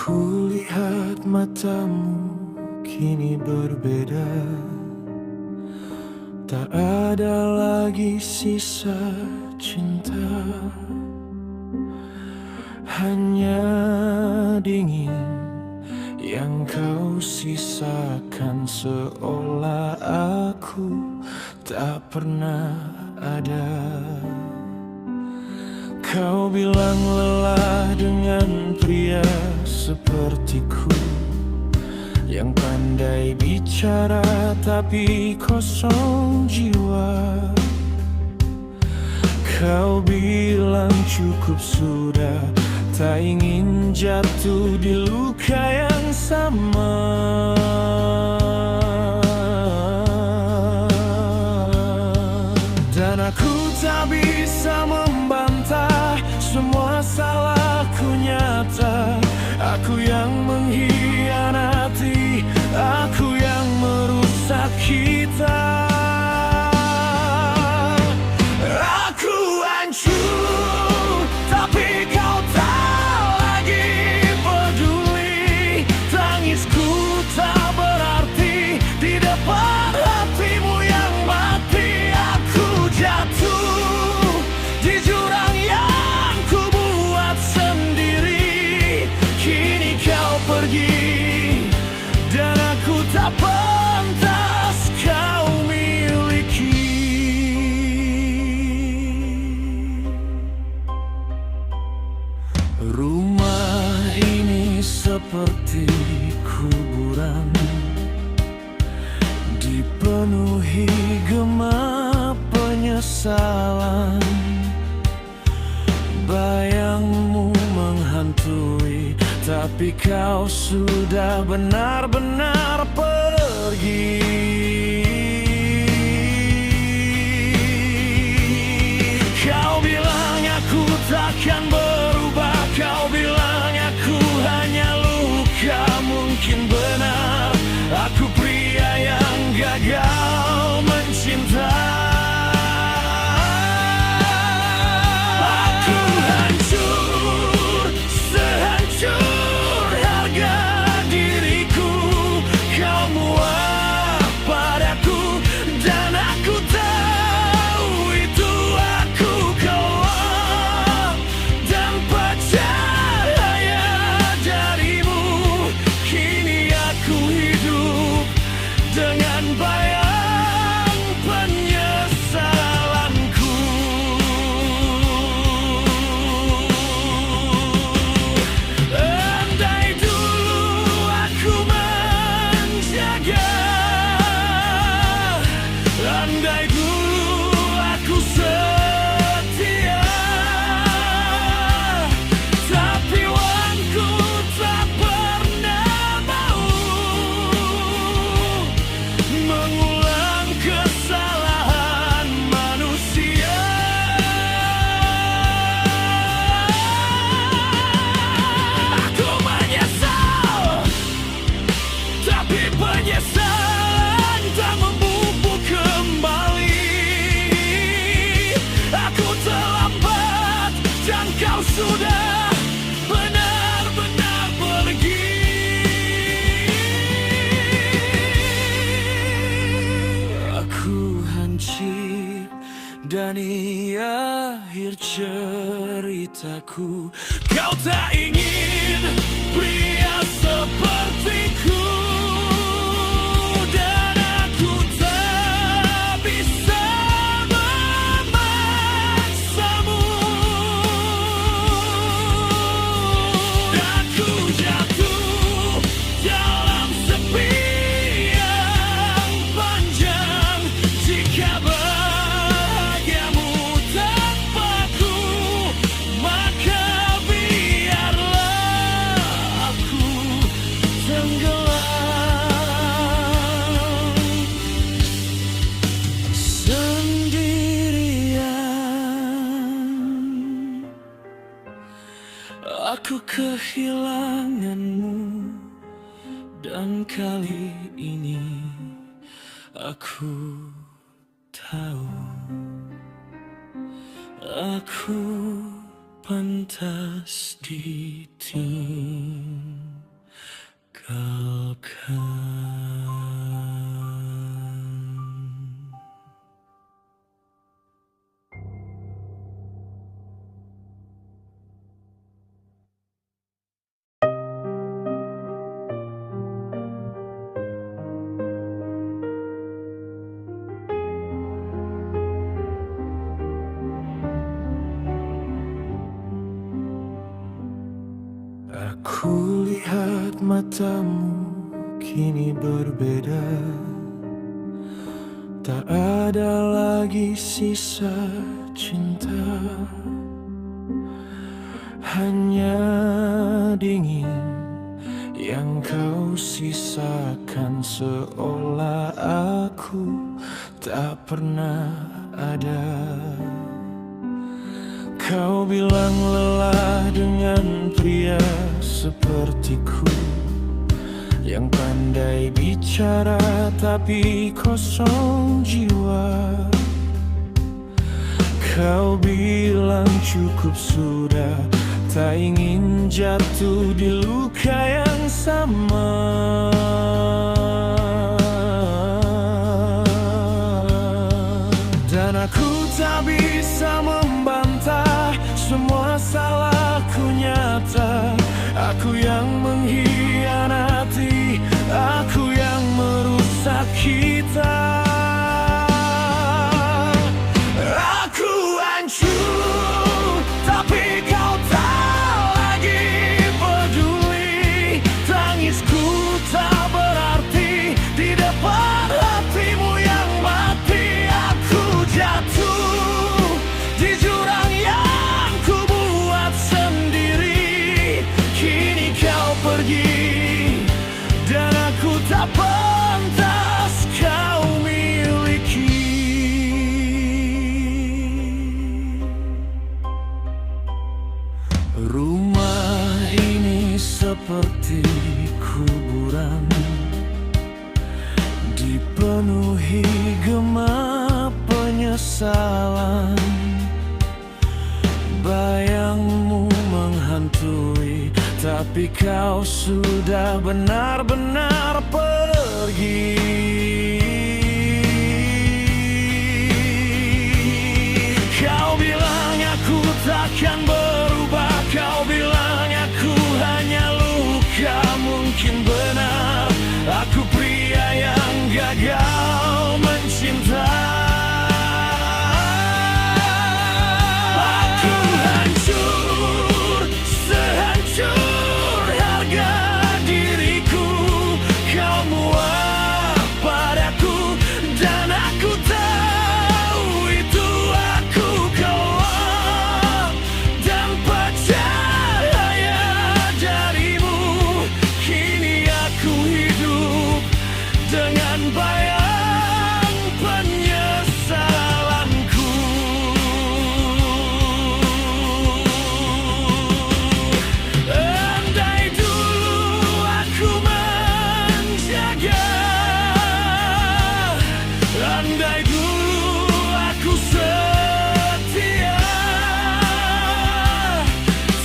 Kulihat matamu kini berbeda, tak ada lagi sisa cinta, hanya dingin yang kau sisakan, seolah aku tak pernah ada. Kau bilang lelah dengan pria sepertiku, yang pandai bicara tapi kosong jiwa. Kau bilang cukup sudah, tak ingin jatuh di luka yang sama. Dan aku tak bisa membantah, semua salahku nyata. Aku yang mengkhianati, aku yang merusak kita. Aku hancur, tapi kau tak lagi peduli. Tangisku tak berarti di depan hatimu yang mati. Aku jatuh di jurang yang ku buat sendiri. Kini kau pergi dan aku tak pantas kau miliki. Rumah ini seperti kuburan, dipenuhi gema penyesalan. Bayangmu menghantui, tapi kau sudah benar-benar pergi. Kau bilang aku takkan berubah, kau bilang aku hanya luka. Mungkin benar, aku pria yang gagal mencinta. Aku hancur, sehancur harga diriku. Kau muak padaku dan aku tahu itu. Aku keluar dan percaya darimu. Kini aku hidup dengan bayang penyesalanku. Andai dulu aku menjaga, andai dulu aku setia, tapi wanku tak pernah mau mengulang kesalahan manusia. Aku menyesal, tapi penyesalan tak memupuk kembali. Aku terlambat dan kau sudah benar-benar pergi. Aku hancur dan ini akhir ceritaku. Kau tak ingin pria sepertiku, dan aku tak bisa memaksamu. Aku jatuh dalam sepi yang panjang. Jika bahagiamu tanpaku, maka biarlah aku tenggelam sendirian. Aku kehilanganmu, dan kali ini aku tahu aku pantas ditinggal. lihat matamu kini berbeda. Tak ada lagi sisa cinta, hanya dingin yang kau sisakan, seolah aku tak pernah ada. Kau bilang lelah dengan pria sepertiku, yang pandai bicara tapi kosong jiwa. Kau bilang cukup sudah, tak ingin jatuh di luka yang sama. Dan aku tak bisa membantah, semua salahku nyata. Aku yang mengkhianati, aku yang merusak kita. Aku hancur, tapi kau tak lagi peduli. Tangisku tak berarti di depan hatimu yang mati. Aku jatuh di jurang yang ku buat sendiri. Kini kau pergi dan aku tak pantas kau miliki. Rumah ini seperti kuburan, dipenuhi gema penyesalan. Bayangmu menghantui, tapi kau sudah benar-benar pergi. Kau bilang aku takkan berubah, kau bilang aku hanya luka. Mungkin benar, aku pria yang gagal mencinta. Aku hancur, sehancur harga diriku. Kau muak padaku dan aku tahu itu. Aku gelap dan percaya darimu. Kini aku hidup dengan bayang penyesalanku. Andai dulu aku menjaga, andai dulu aku setia,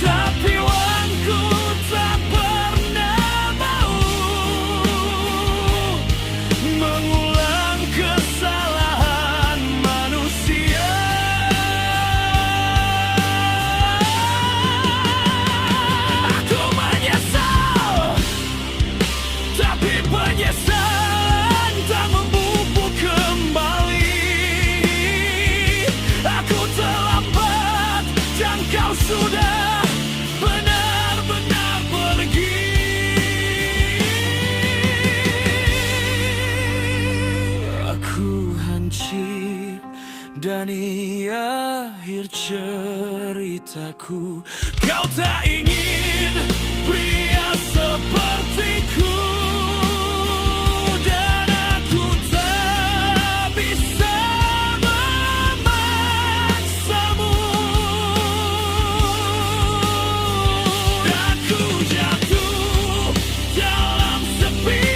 tapi wanku tak pernah mau mengulang kesalahan manusia. Aku menyesal, tapi penyesalan tak memupuk kembali. Aku terlambat dan kau sudah benar-benar pergi. Aku hancur dan ini akhir ceritaku. Kau tak ingin pria sepertiku, dan aku tak bisa memaksamu. Aku jatuh dalam sepi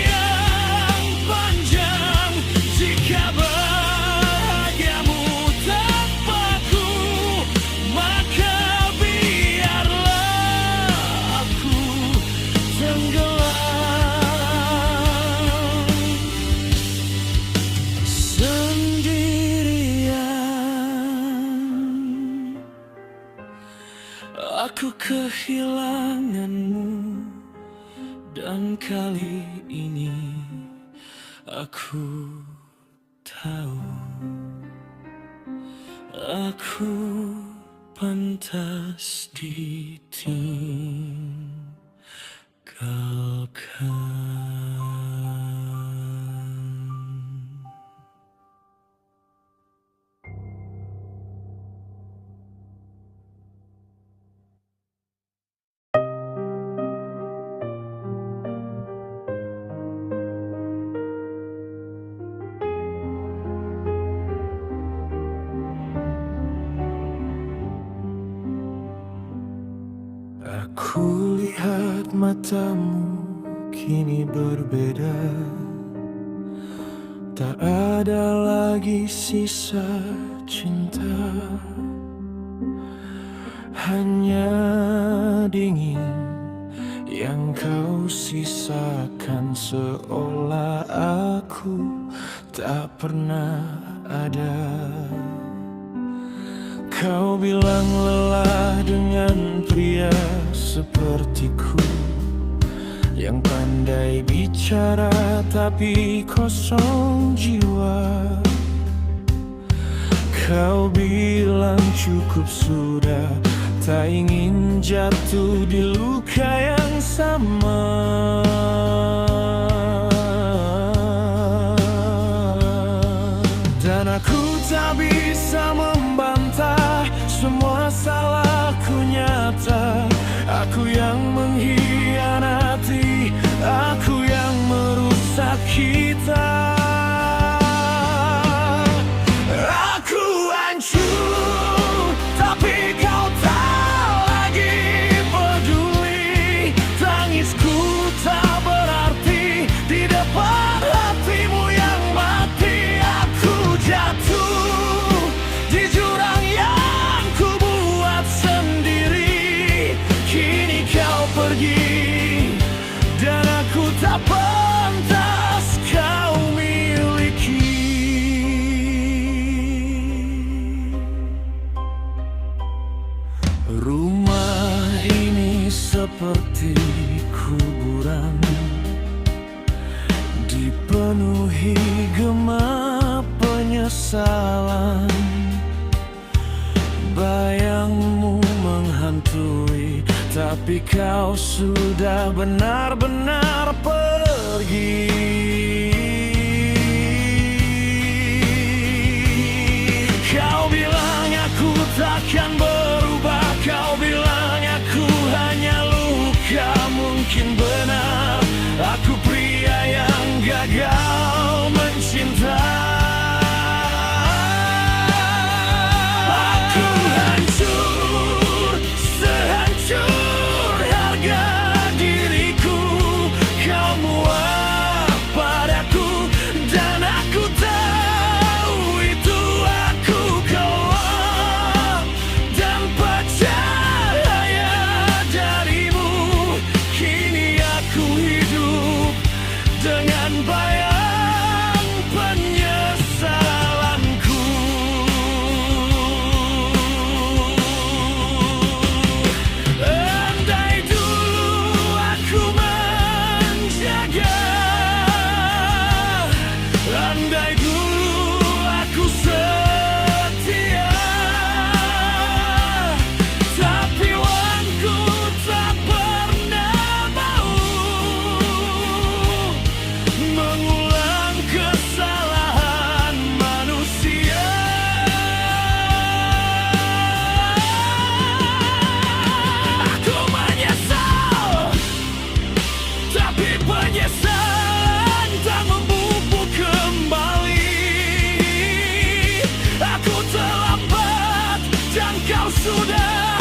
yang panjang. Jika bahagiamu tanpaku, maka biarlah aku tenggelam sendirian. Aku kehilanganmu, dan kali ini aku tahu aku pantas ditinggalkan. Aku lihat matamu kini berbeda. Tak ada lagi sisa cinta, hanya dingin yang kau sisakan, seolah aku tak pernah ada. Kau bilang lelah dengan pria sepertiku, yang pandai bicara tapi kosong jiwa. Kau bilang cukup sudah, tak ingin jatuh di luka yang sama. Dan aku tak bisa membantah, semua salahku nyata. Aku yang mengkhianati, aku yang merusak kita. Aku hancur, tapi kau tak lagi peduli. Tangisku tak berarti di depan hatimu yang mati. Aku jatuh di jurang yang ku buat sendiri. Kini kau pergi dan aku tak pantas kau miliki. Rumah ini seperti kuburan, dipenuhi gema penyesalan. Bayangmu menghantui, tapi kau sudah benar-benar pergi. Kau bilang aku takkan berubah, kau bilang aku hanya luka. Mungkin benar, aku pria yang gagal mencinta. Aku hancur, sehancur harga diriku. Kau muak padaku dan aku tahu itu. Aku kelam dan percaya darimu. Kini aku hidup dengan bayang penyesalanku. Andai dulu aku menjaga, andai dulu aku setia, tapi wanku tak pernah mau mengulang kesalahan manusia. Aku menyesal, tapi penyesalan tak memupuk kembali. Aku terlambat dan kau sudah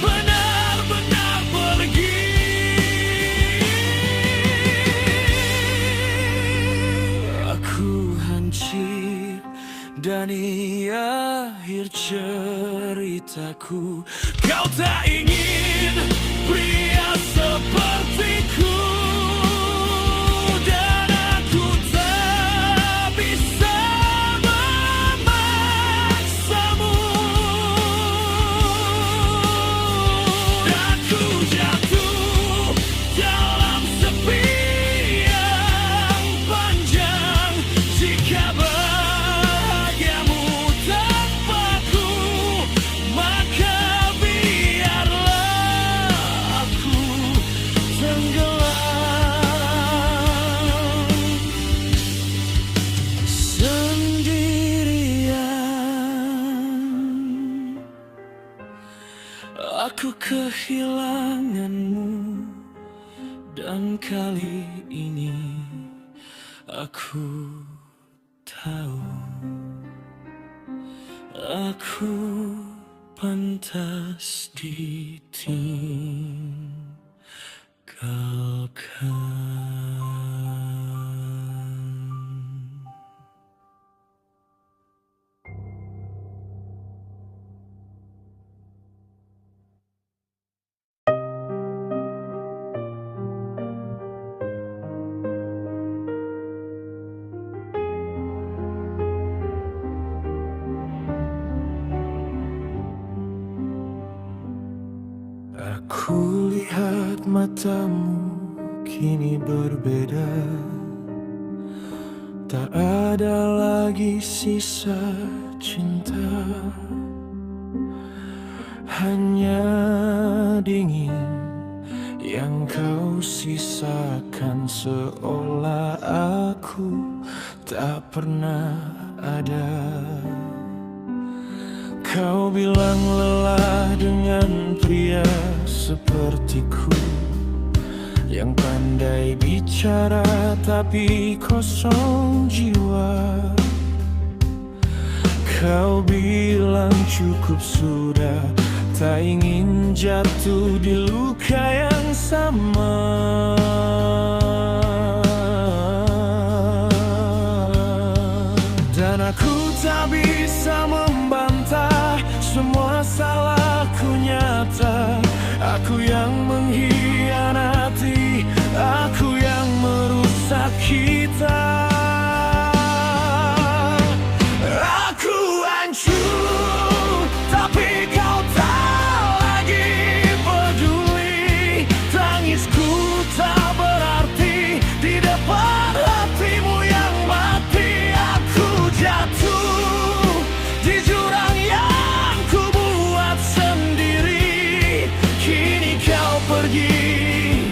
benar-benar pergi. Aku hancur dan ini akhir ceritaku. Kau tak ingin pria sepertiku, dan aku tak bisa memaksamu. Aku jatuh dalam sepi yang panjang. Jika bahagiamu tanpaku, maka biarlah sendirian. Aku kehilanganmu, dan kali ini aku tahu aku pantas ditinggalkan. Aku lihat matamu kini berbeda, tak ada lagi sisa cinta, hanya dingin yang kau sisakan, seolah aku tak pernah ada. Kau bilang lelah dengan pria sepertiku, yang pandai bicara tapi kosong jiwa. Kau bilang cukup sudah, tak ingin jatuh di luka yang sama. Dan aku tak bisa membantah, semua salahku nyata. Aku yang mengkhianati, aku yang merusak kita. Aku hancur, tapi kau tak lagi peduli. Tangisku tak berarti di depan hatimu yang mati. Aku jatuh di jurang yang ku buat sendiri. Kini kau pergi,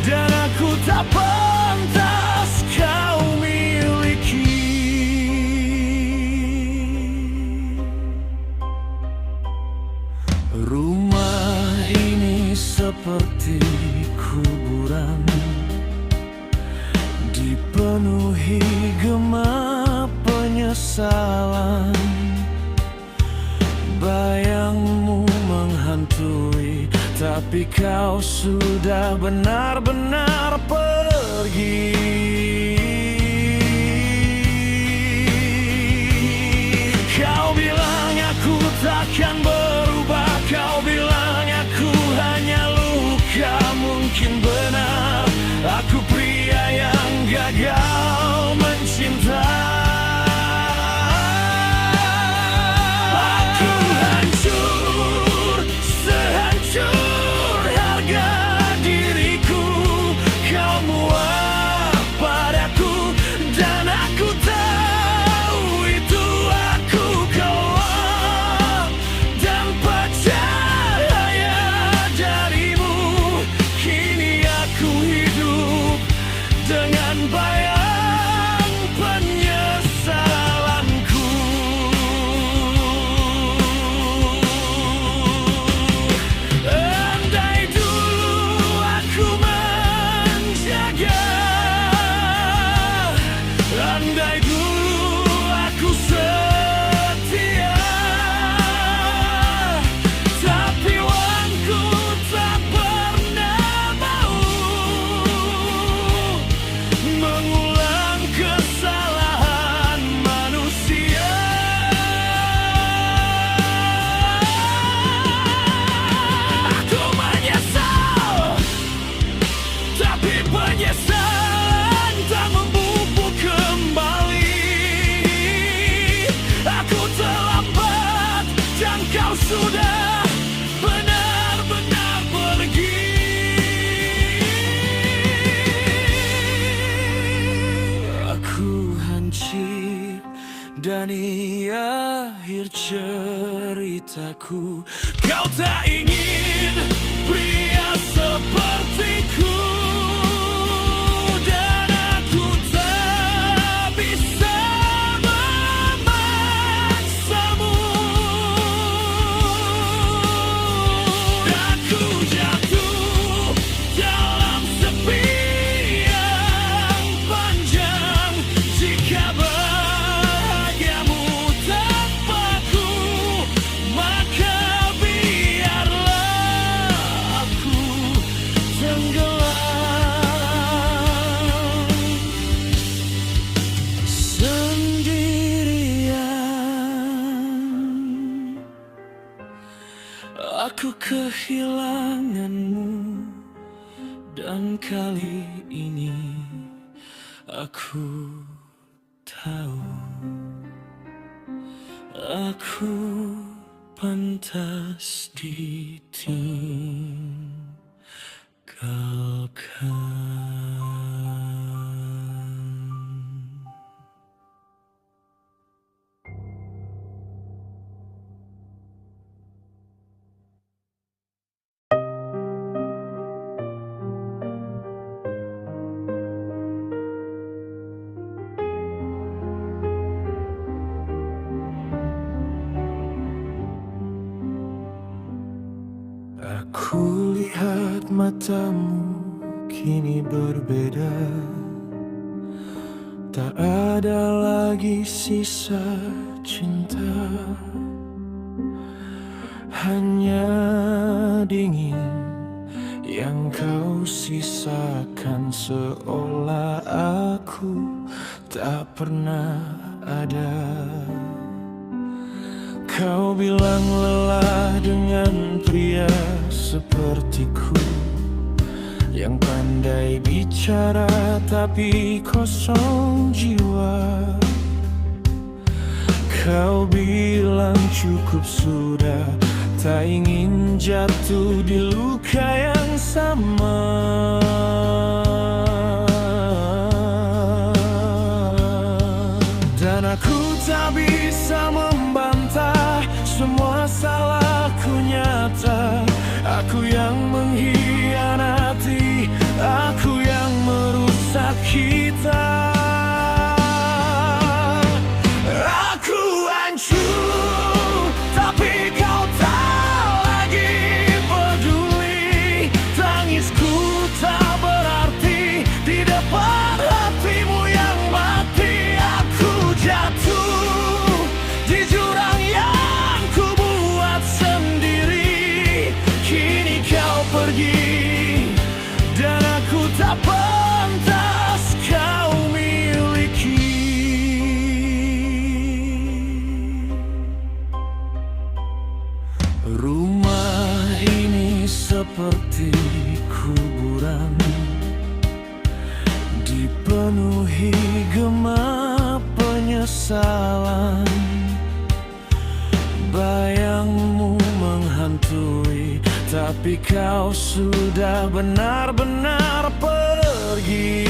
dan aku tak pantas kau miliki. Rumah ini seperti kuburan, dipenuhi gema penyesalan. Bayangmu menghantui, tapi kau sudah benar-benar pergi. Kau bilang aku takkan berubah, kau bilang aku hanya luka. Mungkin benar, aku pria yang gagal mencinta. Aku hancur, sehancur harga diriku. Kau muak padaku, dan aku tahu itu. Aku keluar dan percaya darimu. Kini aku hidup dengan bayang penyesalanku. Andai dulu aku menjaga, andai dulu aku setia, tapi uangku tak pernah mau mengulang kesalahan manusia. Aku menyesal, tapi penyesalan tak membubuk kembali. Aku terlambat, dan kau sudah benar-benar pergi. Aku hancur, dan ini akhir ceritaku. Kau tak ingin pria sepertiku. kehilanganmu, dan kali ini aku tahu aku pantas ditinggalkan. Aku lihat matamu kini berbeda, tak ada lagi sisa cinta, hanya dingin yang kau sisakan, seolah aku tak pernah ada. Kau bilang lelah dengan pria sepertiku, yang pandai bicara tapi kosong jiwa. Kau bilang cukup sudah, tak ingin jatuh di luka yang sama. Dan aku tak bisa membantah, semua salahku nyata. Aku yang mengkhianati, aku yang merusak kita. Aku hancur, tapi kau tak lagi peduli. Tangisku tak berarti di depan hatimu yang mati. Aku jatuh di jurang yang ku buat sendiri. Kini kau pergi, dan aku tak pantas kau miliki. Rumah ini seperti kuburan, dipenuhi gema penyesalan. Bayangmu menghantui, tapi kau sudah benar-benar pergi.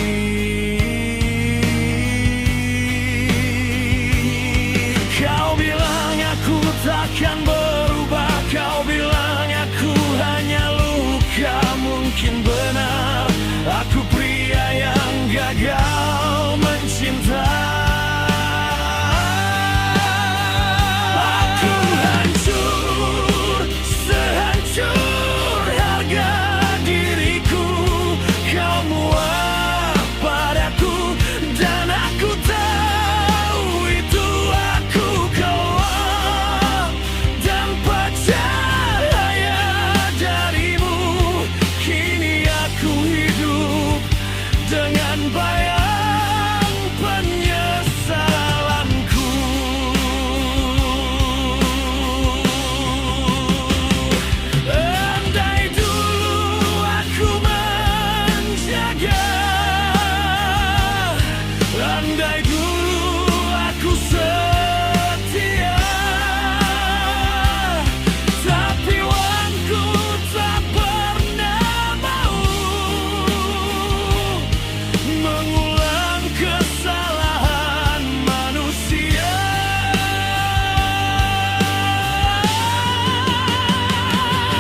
Kau bilang aku takkan berubah, kau bilang aku hanya luka. Mungkin benar, aku pria yang gagal mencinta. Aku hancur, sehancur harga diriku. Kau muak padaku, dan aku tahu itu. Aku kelam dan percaya darimu. Kini aku hidup dengan bayang penyesalanku. Andai dulu aku menjaga, andai dulu aku setia, tapi wanku tak pernah mau mengulang kesalahan manusia.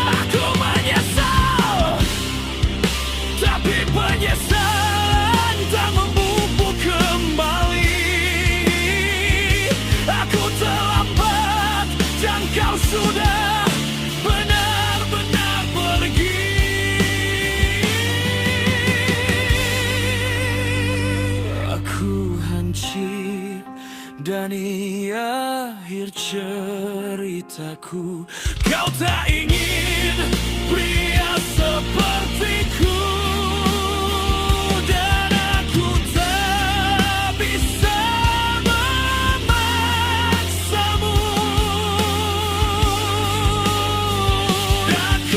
Aku menyesal, tapi penyesalan tak memupuk kembali. Aku terlambat, dan kau sudah benar-benar pergi. Aku hancur, dan di akhir ceritaku kau tak ingin pria sepertiku. Dan aku tak bisa memaksamu. Aku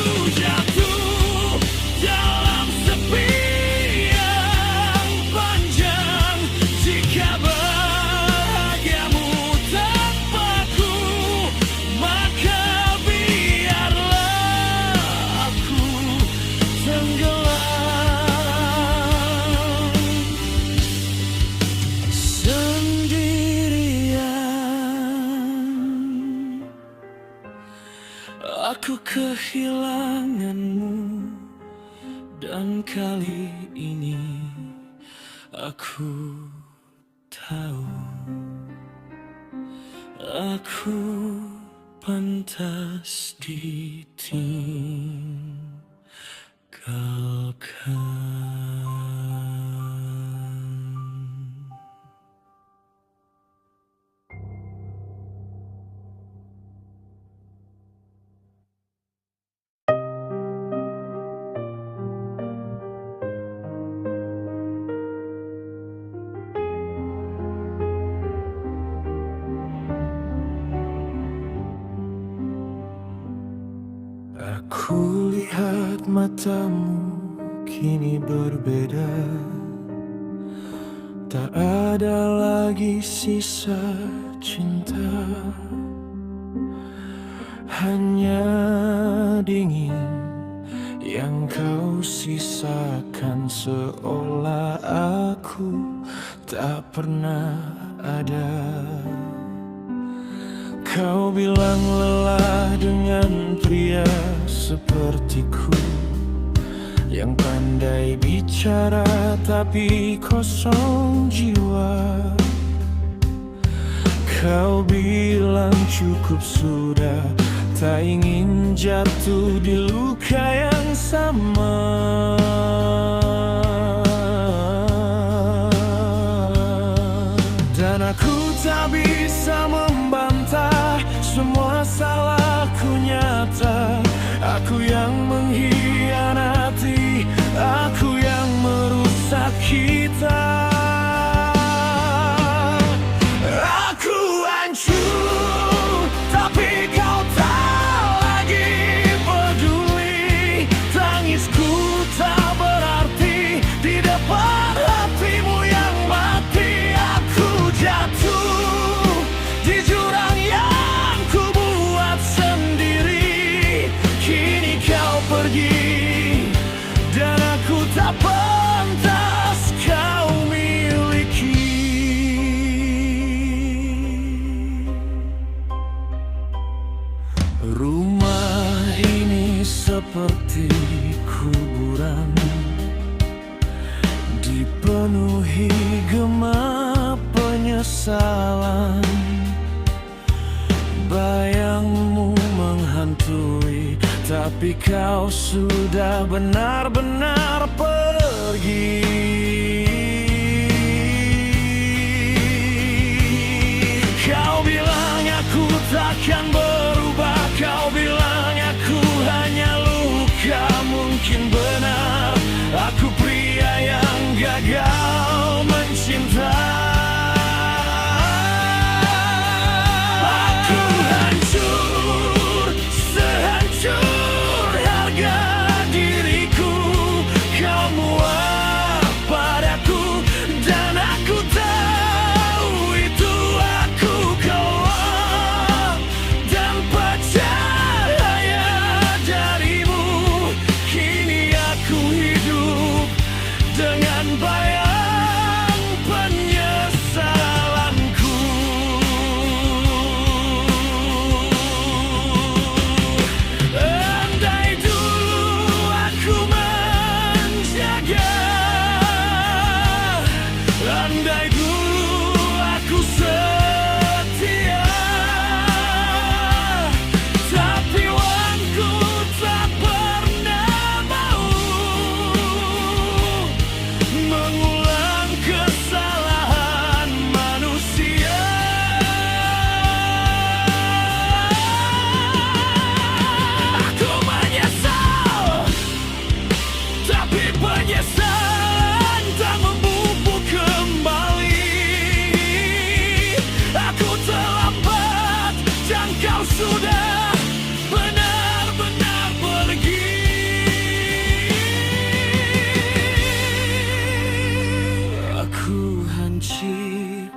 kehilanganmu, dan kali ini aku tahu aku pantas ditinggalkan. Aku lihat matamu kini berbeda, tak ada lagi sisa cinta, hanya dingin yang kau sisakan, seolah aku tak pernah ada. Kau bilang lelah dengan pria sepertiku, yang pandai bicara tapi kosong jiwa. Kau bilang cukup sudah, tak ingin jatuh di luka yang sama. Dan aku tak bisa membantah, semua salahku nyata. Aku yang mengkhianati, aku yang merusak kita. Aku hancur, tapi kau tak lagi peduli. Tangisku tak berarti di depan hatimu yang mati. Aku jatuh di jurang yang ku buat sendiri. Kini kau pergi dan aku tak pantas kau miliki. Rumah ini seperti kuburan, dipenuhi gema penyesalan. Bayangmu menghantui, tapi kau sudah benar-benar pergi. Kau bilang aku takkan berubah, kau bilang aku hanya luka. Mungkin benar, aku pria yang gagal mencinta. Aku hancur, sehancur harga diriku. Kau muak padaku dan aku tahu itu. Aku kalah dan percaya darimu. Kini aku hidup dengan bayang penyesalanku. Andai dulu aku menjaga, andai dulu aku setia, tapi wanku tak pernah mau mengulang kesalahan manusia. Aku menyesal, tapi penyesalan tak memupuk kembali. Aku terlambat dan kau sudah benar-benar pergi. Aku hancur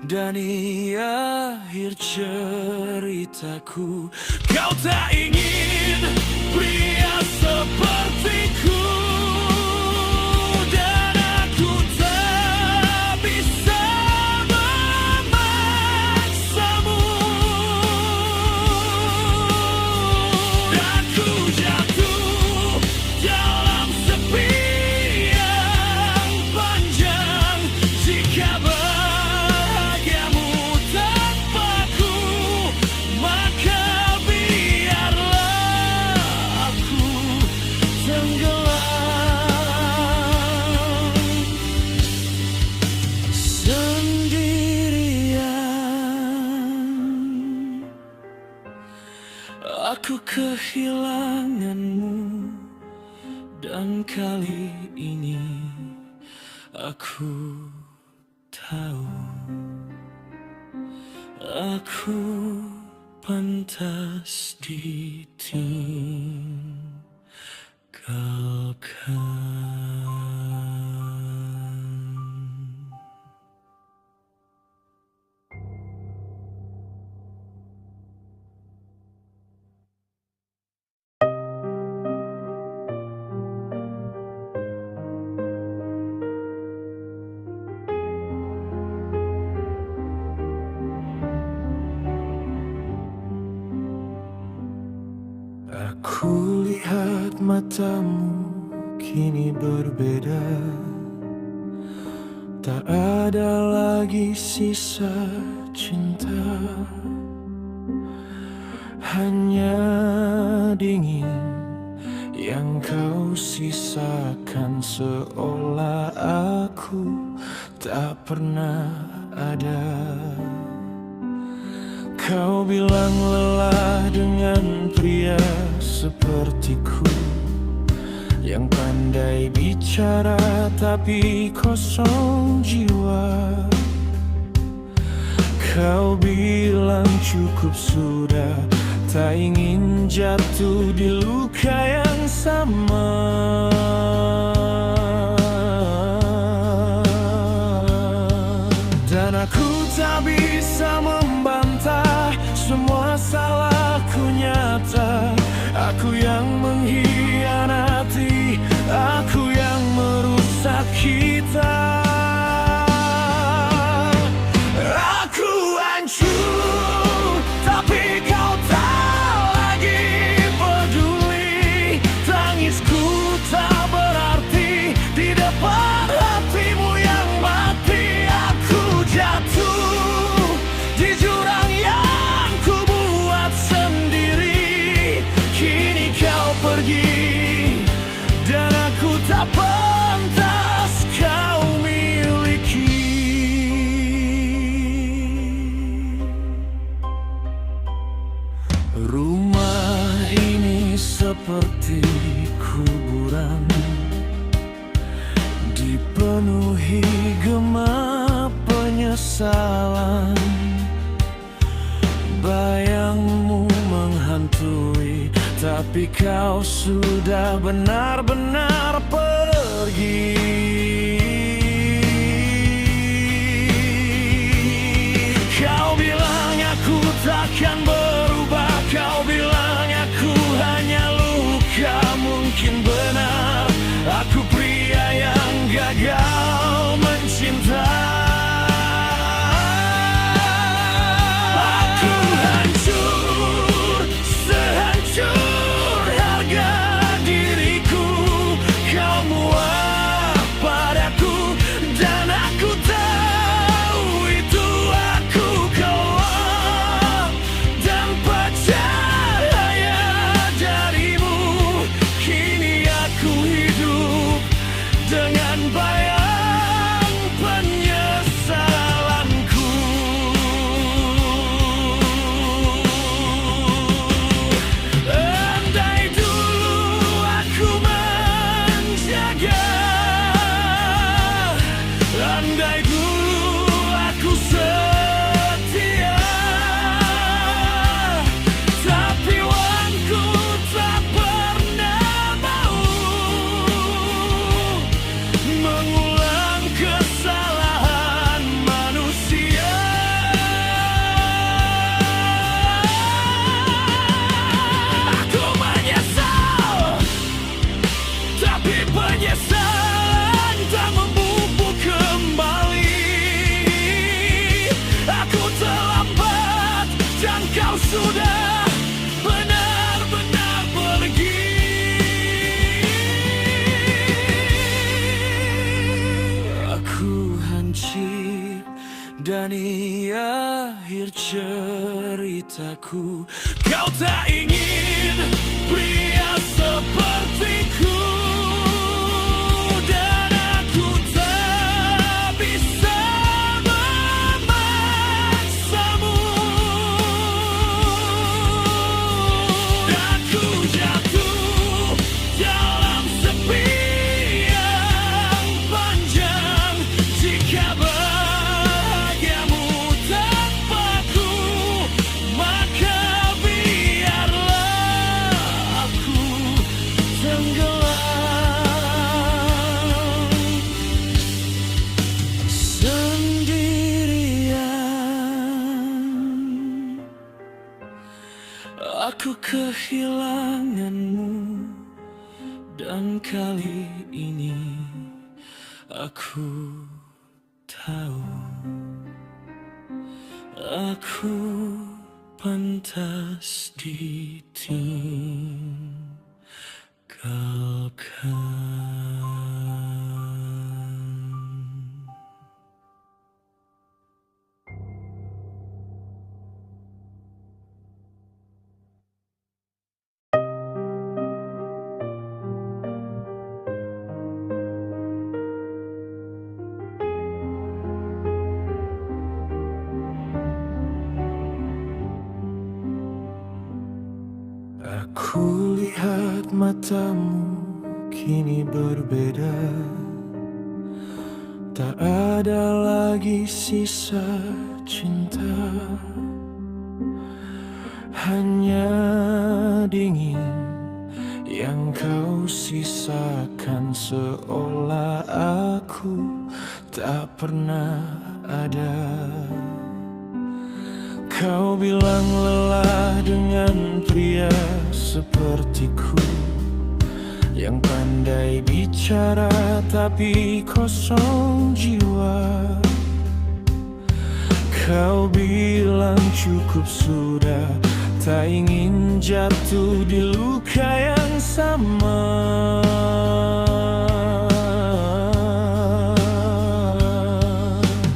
dan ini akhir ceritaku. Kau tak ingin pria sepertiku, dan aku tak bisa memaksamu. Aku kehilanganmu. Dan kali ini aku tahu aku pantas ditinggalkan. Aku lihat matamu kini berbeda. Tak ada lagi sisa cinta, hanya dingin yang kau sisakan, seolah aku tak pernah ada. Kau bilang lelah dengan pria sepertiku, yang pandai bicara tapi kosong jiwa. Kau bilang cukup sudah, tak ingin jatuh di luka yang sama. Dan aku tak bisa membantah, semua salahku nyata. Aku yang mengkhianati, aku yang merusak kita. Aku hancur, tapi kau tak lagi peduli. Tangisku tak berarti di depan hatimu yang mati. Aku jatuh di jurang yang ku buat sendiri. Kini kau pergi dan aku tak pantas kau miliki. Rumah ini seperti kuburan, dipenuhi gema penyesalan. Bayangmu menghantui, tapi kau sudah benar-benar pergi. Kau bilang aku takkan berubah, kau bilang aku hanya luka. Mungkin benar, aku pria yang gagal mencinta. Aku hancur, sehancur harga diriku. Kau muak padaku dan aku tahu itu. Aku kelam dan percaya darimu. Kini aku hidup dengan bayang penyesalanku. Andai dulu aku menjaga, andai dulu aku setia, tapi wanku tak pernah mau mengulang kesalahan manusia. Aku menyesal, tapi penyesalan tak memupuk kembali. Aku terlambat dan kau sudah benar-benar pergi. Aku hancur dan ini akhir ceritaku. Kau tak ingin pria sepertiku, dan aku tak bisa memaksamu. Aku kehilanganmu, dan kali ini aku tahu aku pantas ditinggalkan. Aku lihat matamu kini berbeda, tak ada lagi sisa cinta, hanya dingin yang kau sisakan, seolah aku tak pernah ada. Kau bilang lelah dengan pria sepertiku, yang pandai bicara tapi kosong jiwa. Kau bilang cukup sudah, tak ingin jatuh di luka yang sama.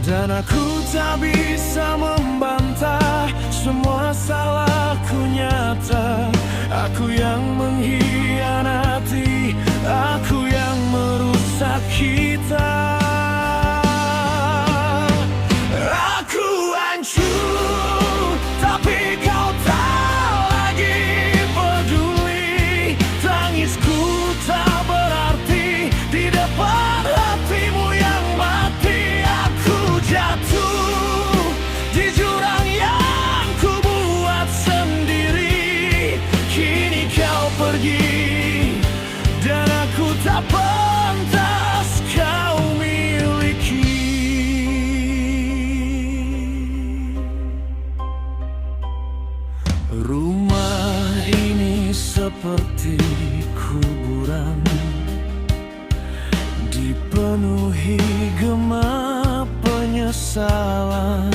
Dan aku tak bisa membantah, semua salahku nyata. Aku yang mengkhianati, aku yang merusak kita. Aku hancur, tapi kau tak lagi peduli. Tangisku tak berarti di depan hatimu yang mati. Aku jatuh di jurang yang ku buat sendiri. Kini kau pergi dan aku tak pantas kau miliki. Rumah ini seperti kuburan, dipenuhi gema penyesalan.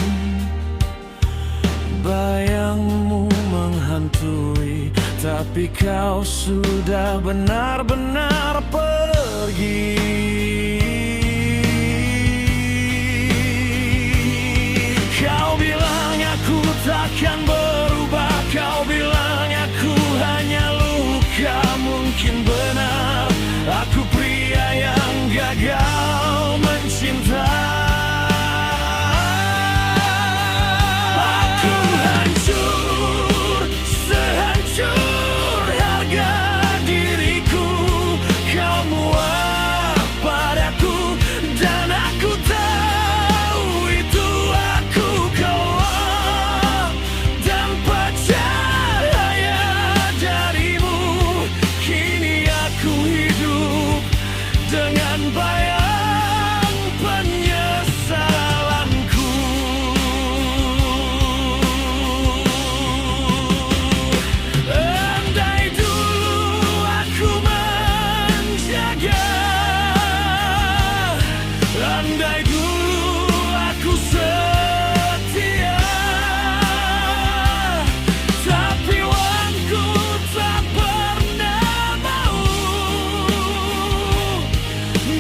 Bayangmu menghantui, tapi kau sudah benar-benar pergi. Kau bilang aku takkan berubah, kau bilang aku hanya luka. Mungkin benar, aku pria yang gagal mencinta. Aku hancur, sehancur harga diriku. Kau muak padaku dan aku tahu itu aku kalah dan percaya darimu. Kini aku hidup dengan bayang penyesalanku. Andai dulu aku menjaga, andai dulu aku setia, tapi wanku tak pernah mau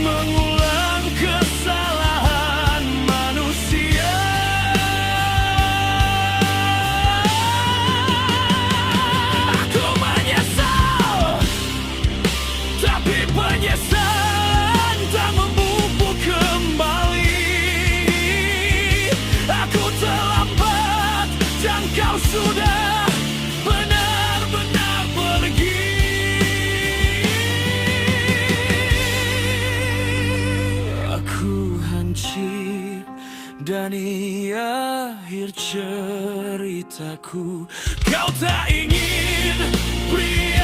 mengulang kesalahan manusia. Aku menyesal, tapi penyesalan tak memupuk kembali. Aku terlambat dan kau sudah benar-benar pergi. Aku hancur dan di akhir ceritaku kau tak ingin pria